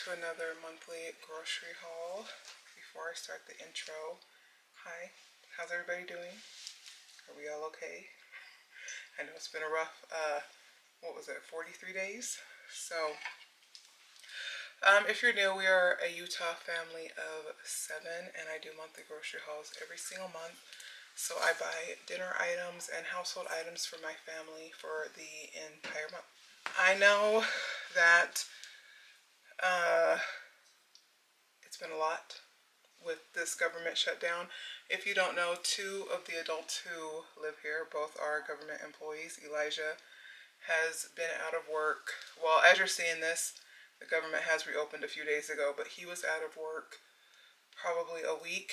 to another monthly grocery haul. Before I start the intro, hi, how's everybody doing? Are we all okay? I know it's been a rough, 43 days? So, if you're new, we are a Utah family of 7, and I do monthly grocery hauls every single month. So I buy dinner items and household items for my family for the entire month. I know that it's been a lot with this government shutdown. If you don't know, 2 of the adults who live here, both are government employees. Elijah has been out of work. Well, as you're seeing this, the government has reopened a few days ago, but he was out of work probably a week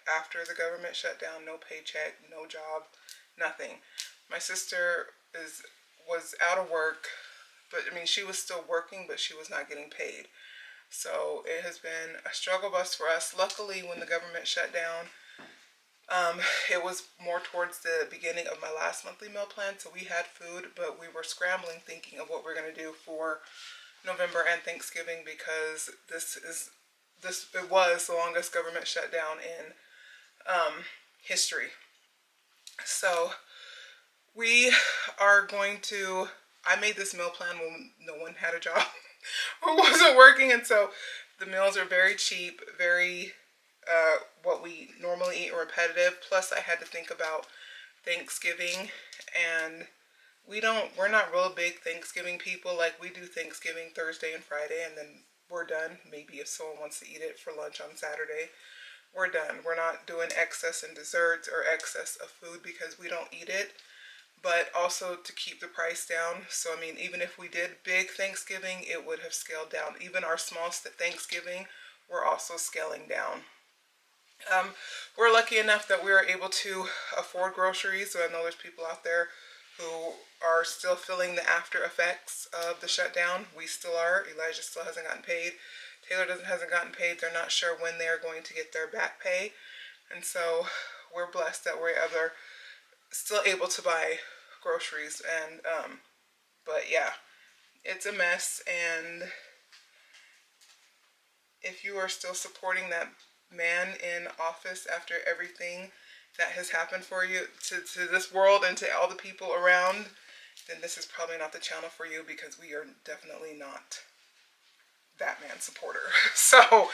after the government shut down. No paycheck, no job, nothing. My sister was out of work, but I mean, she was still working, but she was not getting paid. So it has been a struggle bus for us. Luckily, when the government shut down, it was more towards the beginning of my last monthly meal plan, so we had food, but we were scrambling thinking of what we're going to do for November and Thanksgiving, because it was the longest government shutdown in history. So we are going to, I made this meal plan when no one had a job or wasn't working, and so the meals are very cheap, very what we normally eat, repetitive. Plus I had to think about Thanksgiving, and we're not real big Thanksgiving people. Like, we do Thanksgiving Thursday and Friday, and then we're done. Maybe if someone wants to eat it for lunch on Saturday, we're done. We're not doing excess in desserts or excess of food because we don't eat it, but also to keep the price down. So, I mean, even if we did big Thanksgiving, it would have scaled down. Even our small Thanksgiving, we're also scaling down. We're lucky enough that we are able to afford groceries. So I know there's people out there who are still feeling the after effects of the shutdown. We still are. Elijah still hasn't gotten paid. Taylor hasn't gotten paid. They're not sure when they're going to get their back pay. And so we're blessed that we're still able to buy groceries. And but yeah, it's a mess. And if you are still supporting that man in office after everything that has happened for you, to this world and to all the people around, then this is probably not the channel for you, because we are definitely not that man supporter. So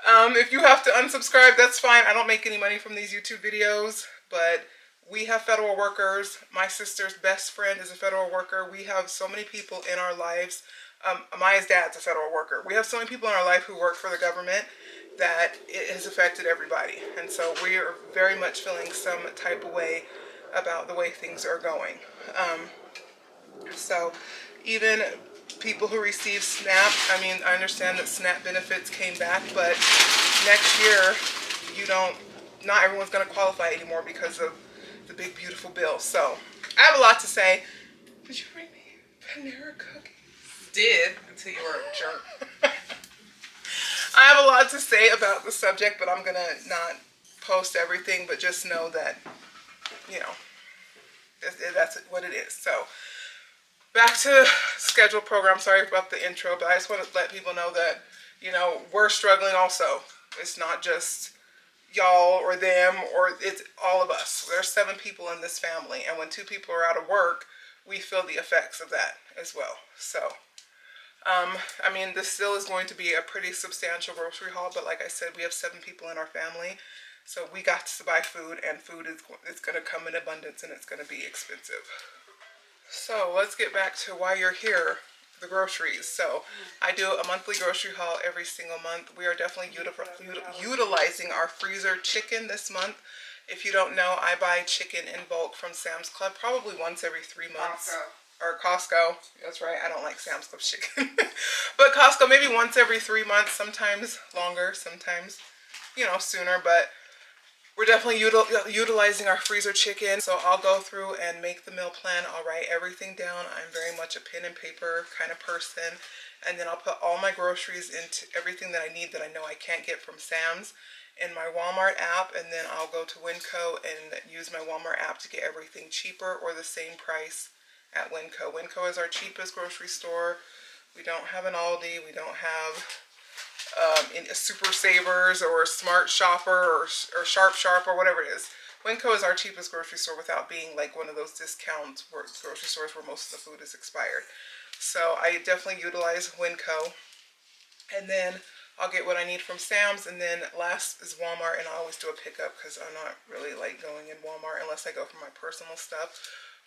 if you have to unsubscribe, that's fine. I don't make any money from these YouTube videos, but we have federal workers. My sister's best friend is a federal worker. We have so many people in our lives. Maya's dad's a federal worker. We have so many people in our life who work for the government that it has affected everybody. And so we are very much feeling some type of way about the way things are going. So even people who receive SNAP, I mean, I understand that SNAP benefits came back, but next year, not everyone's going to qualify anymore because of the big, beautiful bill. So I have a lot to say. Did you bring me Panera cookies? Did, until you were a jerk. I have a lot to say about the subject, but I'm going to not post everything, but just know that, that's what it is. So back to scheduled program. Sorry about the intro, but I just want to let people know that, we're struggling also. It's not just y'all or them, or it's all of us. There's 7 people in this family, and when 2 people are out of work, we feel the effects of that as well. So I mean, this still is going to be a pretty substantial grocery haul, but like I said, we have 7 people in our family, so we got to buy food, and food is going to come in abundance, and it's going to be expensive. So let's get back to why you're here, the groceries. So I do a monthly grocery haul every single month. We are definitely utilizing our freezer chicken this month. If you don't know, I buy chicken in bulk from Sam's Club probably once every 3 months. Or Costco. That's right, I don't like Sam's Club chicken. But Costco, maybe once every 3 months, sometimes longer, sometimes, sooner. But we're definitely utilizing our freezer chicken. So I'll go through and make the meal plan. I'll write everything down. I'm very much a pen and paper kind of person. And then I'll put all my groceries into everything that I need that I know I can't get from Sam's in my Walmart app. And then I'll go to WinCo and use my Walmart app to get everything cheaper or the same price at WinCo. WinCo is our cheapest grocery store. We don't have an Aldi. We don't have in Super Savers or Smart Shopper or Sharp Sharp or whatever it is. WinCo is our cheapest grocery store without being like one of those discount grocery stores where most of the food is expired. So I definitely utilize WinCo. And then I'll get what I need from Sam's, and then last is Walmart, and I always do a pickup because I'm not really like going in Walmart unless I go for my personal stuff.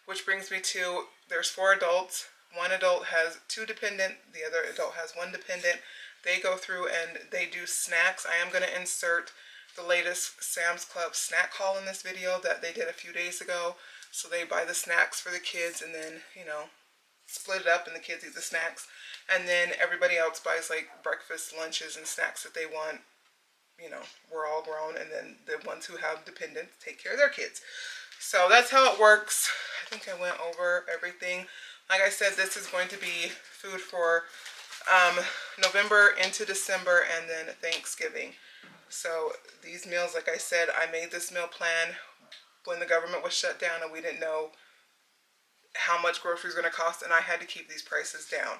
Which brings me to, there's 4 adults. One adult has 2 dependent, the other adult has 1 dependent. They go through and they do snacks. I am going to insert the latest Sam's Club snack haul in this video that they did a few days ago. So they buy the snacks for the kids and then, you know, split it up and the kids eat the snacks. And then everybody else buys like breakfast, lunches, and snacks that they want. You know, we're all grown, and then the ones who have dependents take care of their kids. So that's how it works. I think I went over everything. Like I said, this is going to be food for November into December and then Thanksgiving. So these meals, like I said, I made this meal plan when the government was shut down and we didn't know how much groceries were going to cost, and I had to keep these prices down.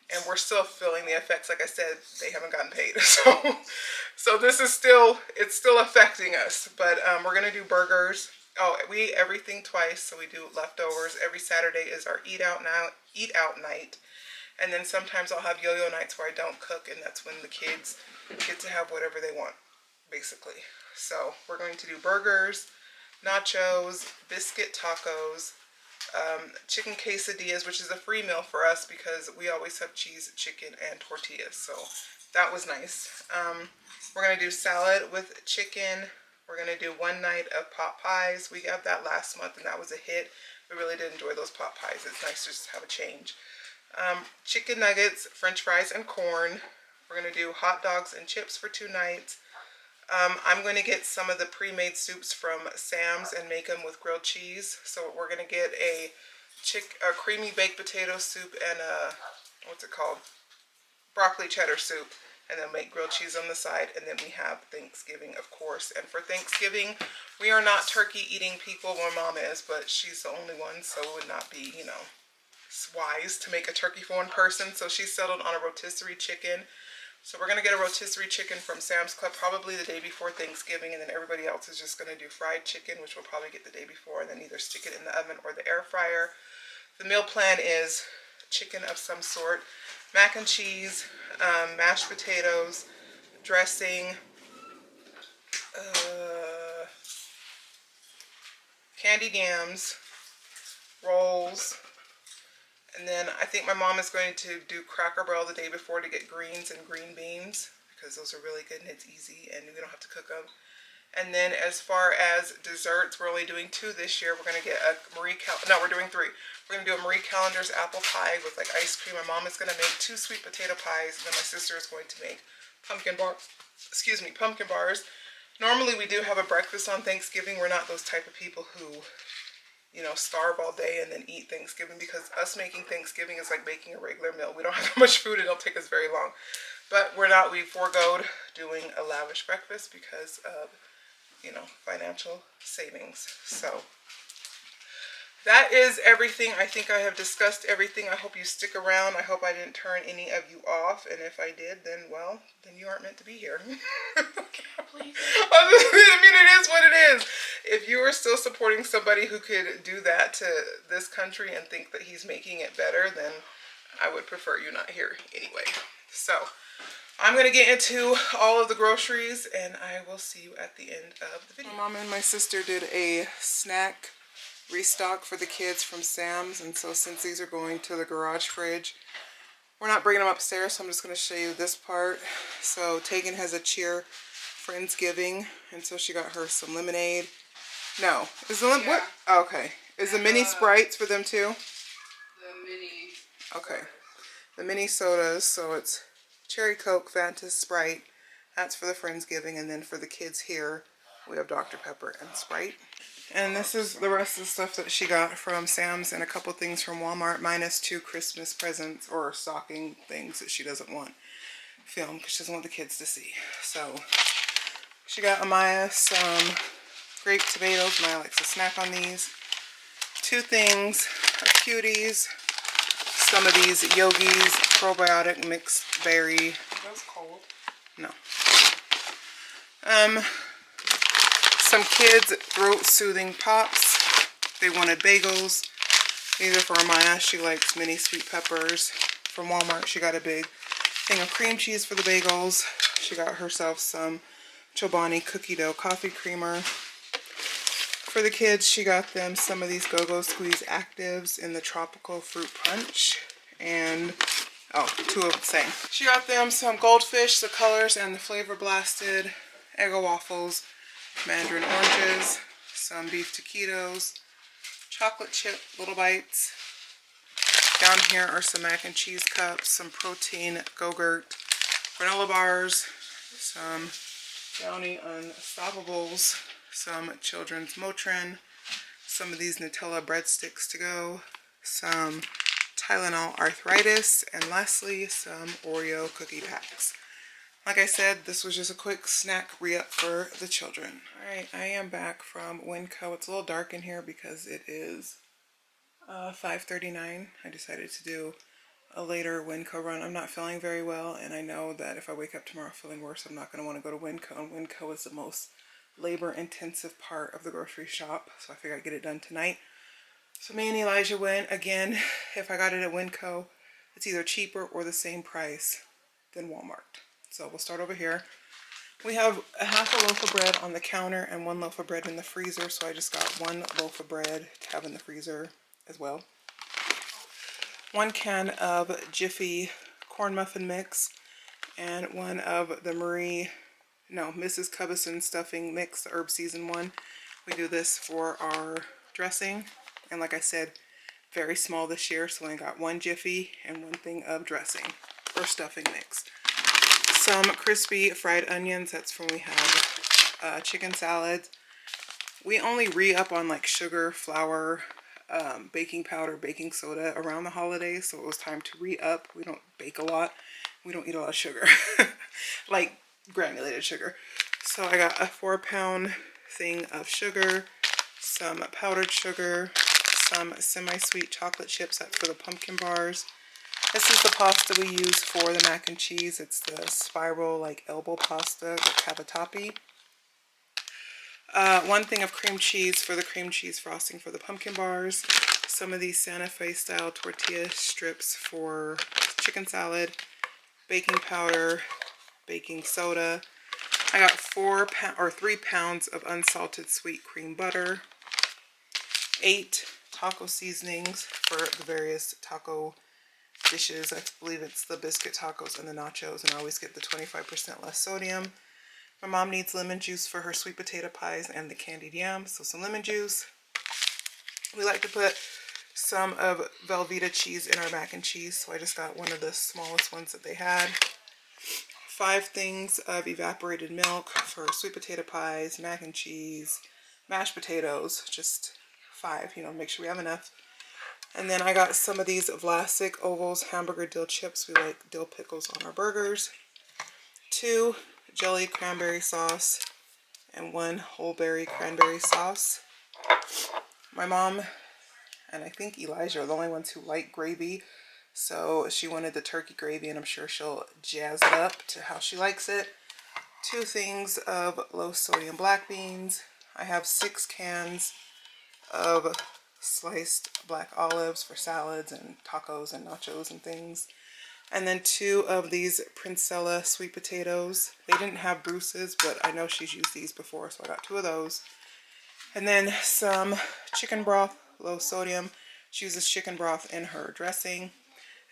And we're still feeling the effects. Like I said, they haven't gotten paid. So this is still, it's still affecting us. But we're going to do burgers. Oh, we eat everything twice. So we do leftovers. Every Saturday is our eat out night. And then sometimes I'll have yo-yo nights where I don't cook. And that's when the kids get to have whatever they want, basically. So we're going to do burgers, nachos, biscuit tacos, chicken quesadillas, which is a free meal for us because we always have cheese, chicken, and tortillas. So that was nice. We're going to do salad with chicken. We're going to do one night of pot pies. We got that last month and that was a hit. We really did enjoy those pot pies. It's nice to just have a change. Chicken nuggets, french fries, and corn. We're going to do hot dogs and chips for 2 nights. I'm going to get some of the pre-made soups from Sam's and make them with grilled cheese. So we're going to get a creamy baked potato soup and a, what's it called? Broccoli cheddar soup. And then make grilled cheese on the side. And then we have Thanksgiving, of course. And for Thanksgiving, we are not turkey eating people. Well, Mom is, but she's the only one. So it would not be, you know, wise to make a turkey for one person. So she settled on a rotisserie chicken. So we're going to get a rotisserie chicken from Sam's Club probably the day before Thanksgiving, and then everybody else is just going to do fried chicken, which we'll probably get the day before, and then either stick it in the oven or the air fryer. The meal plan is chicken of some sort, mac and cheese, mashed potatoes, dressing, candied yams, rolls. And then I think my mom is going to do Cracker Barrel the day before to get greens and green beans because those are really good and it's easy and we don't have to cook them. And then as far as desserts, we're only doing 2 this year. We're going to get a we're doing 3. We're going to do a Marie Callender's apple pie with like ice cream. My mom is going to make 2 sweet potato pies, and then my sister is going to make pumpkin bars. Normally we do have a breakfast on Thanksgiving. We're not those type of people who, you know, starve all day and then eat Thanksgiving, because us making Thanksgiving is like making a regular meal. We don't have that much food and it'll take us very long. But we foregoed doing a lavish breakfast because of, you know, financial savings. So that is everything. I think I have discussed everything. I hope you stick around. I hope I didn't turn any of you off. And if I did, then, well, then you aren't meant to be here. Please. I mean, it is what it is. If you are still supporting somebody who could do that to this country and think that he's making it better, then I would prefer you not here anyway. So I'm going to get into all of the groceries and I will see you at the end of the video. My mom and my sister did a snack restock for the kids from Sam's, and so since these are going to the garage fridge, we're not bringing them upstairs, so I'm just going to show you this part. So Tegan has a cheer Friendsgiving, and so she got her some lemonade. No, is the what? Oh, okay, is the mini Sprites for them too? The mini. Okay, the mini sodas. So it's cherry Coke, Fanta, Sprite. That's for the Friendsgiving, and then for the kids here, we have Dr. Pepper and Sprite. And this is the rest of the stuff that she got from Sam's and a couple things from Walmart, minus 2 Christmas presents or stocking things that she doesn't want filmed because she doesn't want the kids to see. So she got Amaya some grape tomatoes. Amaya likes to snack on these. 2 things are cuties. Some of these Yogi's probiotic mixed berry That's cold. No. Some kids throat-soothing pops. They wanted bagels. These are for Maya. She likes mini sweet peppers. From Walmart, she got a big thing of cream cheese for the bagels. She got herself some Chobani cookie dough coffee creamer. For the kids, she got them some of these Go-Go Squeeze Actives in the tropical fruit punch. And, oh, two of the same. She got them some Goldfish, the colors, and the flavor blasted Eggo waffles, mandarin oranges, some beef taquitos, chocolate chip little bites. Down here are some mac and cheese cups, some protein Go-Gurt granola bars, some Downy Unstoppables, some children's Motrin, some of these Nutella breadsticks to go, some Tylenol arthritis, and lastly some Oreo cookie packs. Like I said, this was just a quick snack re-up for the children. Alright, I am back from WinCo. It's a little dark in here because it is 5:39. I decided to do a later WinCo run. I'm not feeling very well, and I know that if I wake up tomorrow feeling worse, I'm not going to want to go to WinCo, and WinCo is the most labor-intensive part of the grocery shop, so I figured I'd get it done tonight. So me and Elijah went. Again, if I got it at WinCo, it's either cheaper or the same price than Walmart. So we'll start over here. We have a half a loaf of bread on the counter and 1 loaf of bread in the freezer, so I just got 1 loaf of bread to have in the freezer as well. 1 can of Jiffy corn muffin mix and 1 of the Mrs. Cubison stuffing mix, the herb season one. We do this for our dressing, and like I said, very small this year, so I only got 1 Jiffy and 1 thing of dressing or stuffing mix. Some crispy fried onions, that's when we have chicken salads. We only re-up on like sugar, flour, baking powder, baking soda around the holidays, so it was time to re-up. We don't bake a lot. We don't eat a lot of sugar, like granulated sugar. So I got a 4-pound thing of sugar, some powdered sugar, some semi-sweet chocolate chips for the pumpkin bars. This is the pasta we use for the mac and cheese. It's the spiral like elbow pasta with cavatappi. 1 thing of cream cheese for the cream cheese frosting for the pumpkin bars. Some of these Santa Fe style tortilla strips for chicken salad. Baking powder, baking soda. I got 3 pounds of unsalted sweet cream butter. 8 taco seasonings for the various taco dishes. I believe it's the biscuit tacos and the nachos, and I always get the 25% less sodium. My mom needs lemon juice for her sweet potato pies and the candied yams, so some lemon juice. We like to put some of Velveeta cheese in our mac and cheese, so I just got 1 of the smallest ones that they had. 5 things of evaporated milk for sweet potato pies, mac and cheese, mashed potatoes, just 5, make sure we have enough. And then I got some of these Vlasic Ovals hamburger dill chips. We like dill pickles on our burgers. 2 jelly cranberry sauce and 1 whole berry cranberry sauce. My mom and I think Elijah are the only ones who like gravy, so she wanted the turkey gravy, and I'm sure she'll jazz it up to how she likes it. 2 things of low sodium black beans. I have 6 cans of sliced black olives for salads and tacos and nachos and things. And then 2 of these Princella sweet potatoes. They didn't have Bruce's, but I know she's used these before, so I got 2 of those. And then some chicken broth, low sodium. She uses chicken broth in her dressing.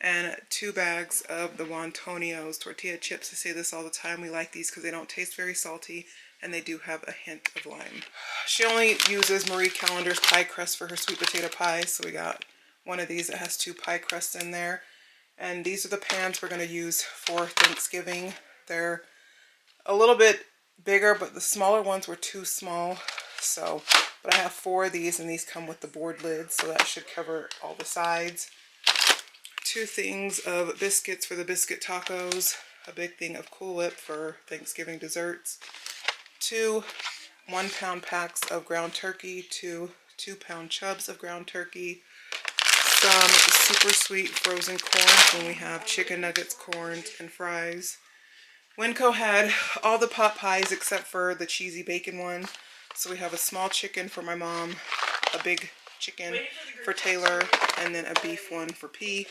And 2 bags of the Wontonio's tortilla chips. I say this all the time. We like these because they don't taste very salty, and they do have a hint of lime. She only uses Marie Callender's pie crust for her sweet potato pies, so we got 1 of these that has 2 pie crusts in there. And these are the pans we're going to use for Thanksgiving. They're a little bit bigger, but the smaller ones were too small. But I have 4 of these, and these come with the board lids, so that should cover all the sides. 2 things of biscuits for the biscuit tacos. A big thing of Cool Whip for Thanksgiving desserts. 2 1-pound packs of ground turkey. 2 2-pound chubs of ground turkey. Some super sweet frozen corn when we have chicken nuggets, corn, and fries. WinCo had all the pot pies except for the cheesy bacon one. So we have a small chicken for my mom, a big chicken for Taylor, and then a beef one for P.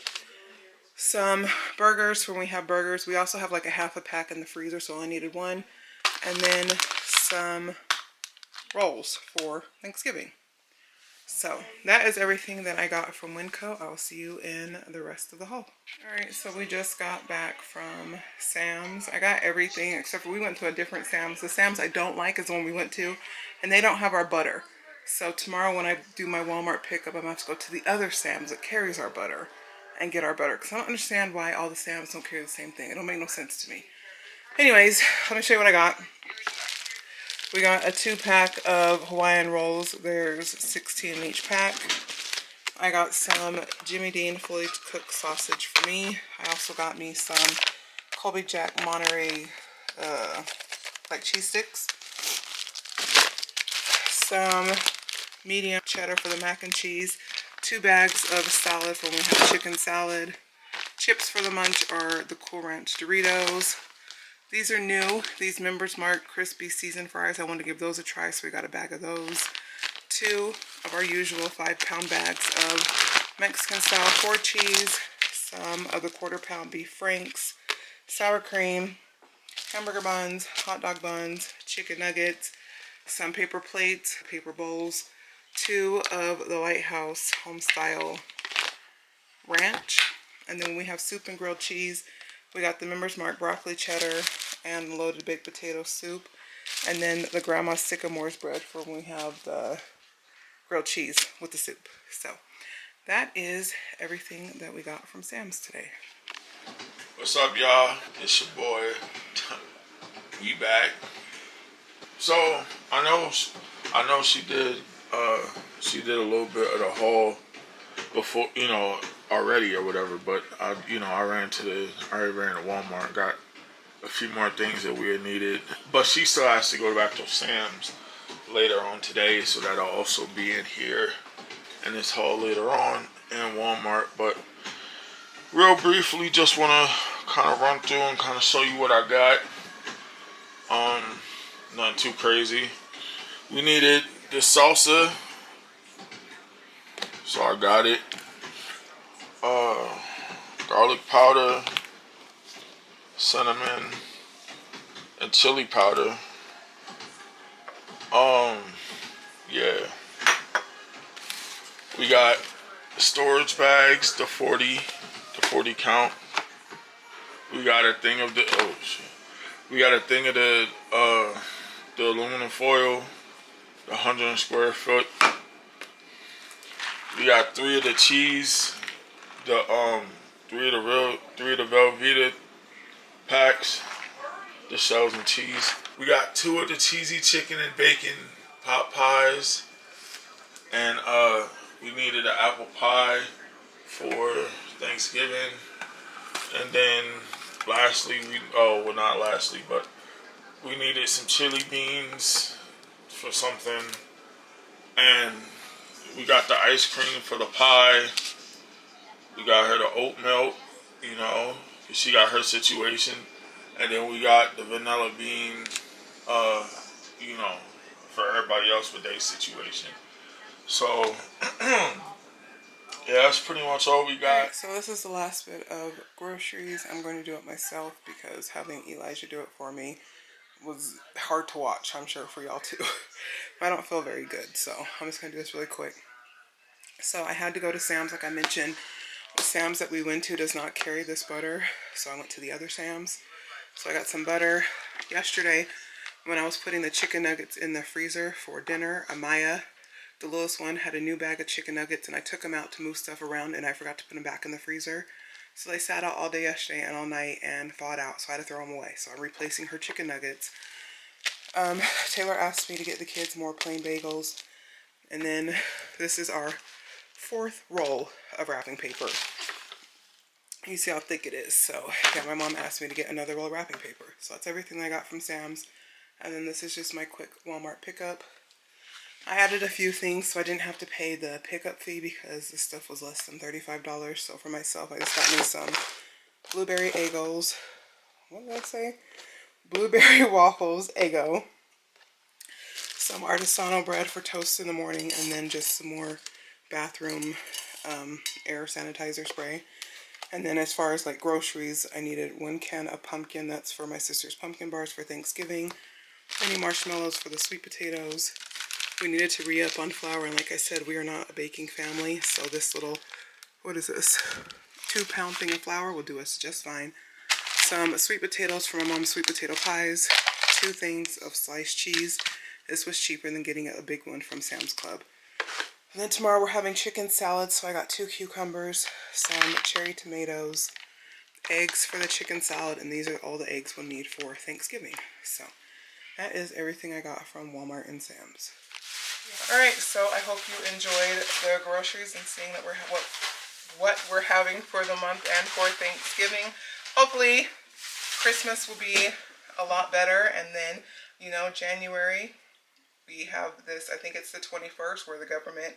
Some burgers when we have burgers. We also have like a half a pack in the freezer, so I needed one. And then some rolls for Thanksgiving. So that is everything that I got from WinCo. I will see you in the rest of the haul. Alright, so we just got back from Sam's. I got everything except for we went to a different Sam's. The Sam's I don't like is the one we went to, and they don't have our butter. So tomorrow when I do my Walmart pickup, I'm going to have to go to the other Sam's that carries our butter and get our butter. Because I don't understand why all the Sam's don't carry the same thing. It don't make no sense to me. Anyways, let me show you what I got. We got a 2-pack of Hawaiian rolls. There's 16 in each pack. I got some Jimmy Dean fully cooked sausage for me. I also got me some Colby Jack Monterey like cheese sticks. Some medium cheddar for the mac and cheese. 2 bags of salad for when we have chicken salad. Chips for the munch are the Cool Ranch Doritos. These are new. These Members Mark crispy seasoned fries. I wanted to give those a try, so we got a bag of those. 2 of our usual 5-pound bags of Mexican style 4 cheese. Some of the 1/4-pound beef franks. Sour cream. Hamburger buns. Hot dog buns. Chicken nuggets. Some paper plates. Paper bowls. 2 of the Lighthouse Homestyle Ranch. And then we have soup and grilled cheese. We got the Members Mark broccoli cheddar and loaded baked potato soup. And then the Grandma's Sycamore's bread for when we have the grilled cheese with the soup. So that is everything that we got from Sam's today. What's up, y'all? It's your boy. We back. So I know she did a little bit of the haul before, already or whatever, but I ran to Walmart, got a few more things that we had needed, but she still has to go back to Sam's later on today, so that'll also be in here in this haul later on in Walmart. But real briefly, just want to kind of run through and kind of show you what I got. Nothing too crazy. We needed this salsa, so I got it. Garlic powder, cinnamon, and chili powder. Yeah. We got storage bags, the 40 count. We got a thing of the the aluminum foil, the 100 square foot. We got 3 of the cheese, the 3 of the Velveeta packs, the shells and cheese. We got 2 of the cheesy chicken and bacon pot pies, and we needed an apple pie for Thanksgiving. And then lastly, we needed some chili beans for something, and we got the ice cream for the pie. We got her the oat milk, because she got her situation. And then we got the vanilla bean, for everybody else with their situation. So, yeah, that's pretty much all we got. Right, so this is the last bit of groceries. I'm going to do it myself because having Elijah do it for me was hard to watch, I'm sure, for y'all too. I don't feel very good, so I'm just going to do this really quick. So I had to go to Sam's, like I mentioned. The Sam's that we went to does not carry this butter, so I went to the other Sam's. So I got some butter. Yesterday, when I was putting the chicken nuggets in the freezer for dinner, Amaya, the littlest one, had a new bag of chicken nuggets, and I took them out to move stuff around, and I forgot to put them back in the freezer. So they sat out all day yesterday and all night and thawed out, so I had to throw them away. So I'm replacing her chicken nuggets. Taylor asked me to get the kids more plain bagels. And then this is our 4th roll of wrapping paper. You see how thick it is. So yeah, my mom asked me to get another roll of wrapping paper. So that's everything I got from Sam's. And then this is just my quick Walmart pickup. I added a few things so I didn't have to pay the pickup fee because this stuff was less than $35. So for myself, I just got me some blueberry Eggos. What did I say? blueberry waffles, Eggo, some artisanal bread for toast in the morning, and then just some more bathroom air sanitizer spray. And then as far as like groceries, I needed 1 can of pumpkin. That's for my sister's pumpkin bars for Thanksgiving. 20 marshmallows for the sweet potatoes. We needed to re-up on flour, and like I said, we are not a baking family, so this little, what is this, 2-pound thing of flour will do us just fine. Some sweet potatoes for my mom's sweet potato pies. 2 things of sliced cheese. This was cheaper than getting a big one from Sam's Club. And then tomorrow we're having chicken salad, so I got 2 cucumbers, some cherry tomatoes, eggs for the chicken salad, and these are all the eggs we'll need for Thanksgiving. So that is everything I got from Walmart and Sam's. Alright, so I hope you enjoyed the groceries and seeing that what we're having for the month and for Thanksgiving. Hopefully Christmas will be a lot better, and then, you know, January we have this, I think it's the 21st, where the government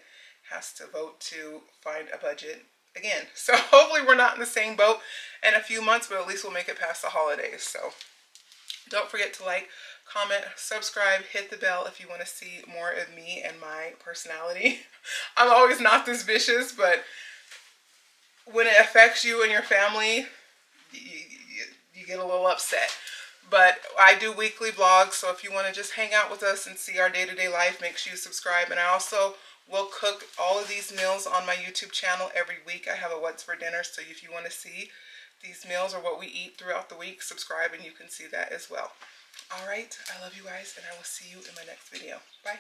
has to vote to find a budget again. So hopefully we're not in the same boat in a few months, but at least we'll make it past the holidays. So don't forget to like, comment, subscribe, hit the bell if you want to see more of me and my personality. I'm always not this vicious, but when it affects you and your family, you get a little upset. But I do weekly vlogs, so if you want to just hang out with us and see our day-to-day life, make sure you subscribe. And I also will cook all of these meals on my YouTube channel every week. I have a What's for Dinner, so if you want to see these meals or what we eat throughout the week, subscribe and you can see that as well. Alright, I love you guys, and I will see you in my next video. Bye.